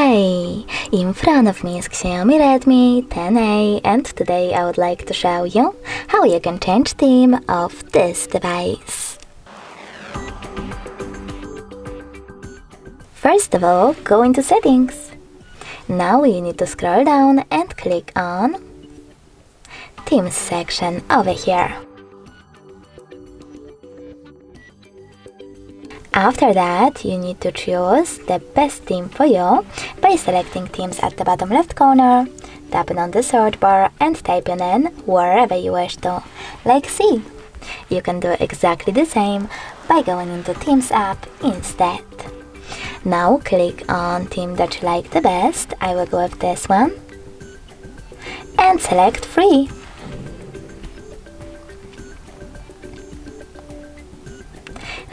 Hey! In front of me is Xiaomi Redmi 10A, and today I would like to show you how you can change theme of this device. First of all, go into settings. Now you need to scroll down and click on Themes section over here. After that, you need to choose the best theme for you by selecting themes at the bottom left corner, tapping on the search bar and typing in wherever you wish to, like C. You can do exactly the same by going into Themes app instead. Now click on theme that you like the best. I will go with this one. And select Free.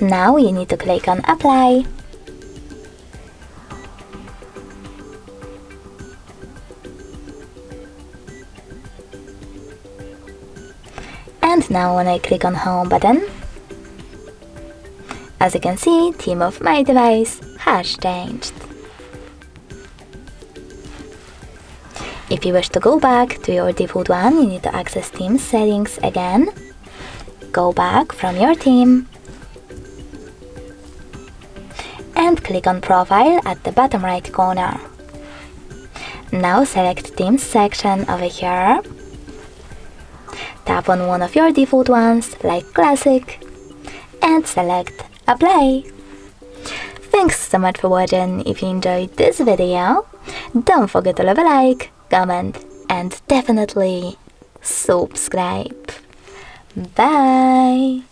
Now you need to click on Apply. And now when I click on Home button, as you can see, theme of my device has changed. If you wish to go back to your default one, you need to access theme settings again. Go back from your theme and click on Profile at the bottom right corner. Now select Themes section over here. Tap on one of your default ones, like Classic, and select Apply. Thanks so much for watching. If you enjoyed this video, don't forget to leave a like, comment, and definitely subscribe. Bye!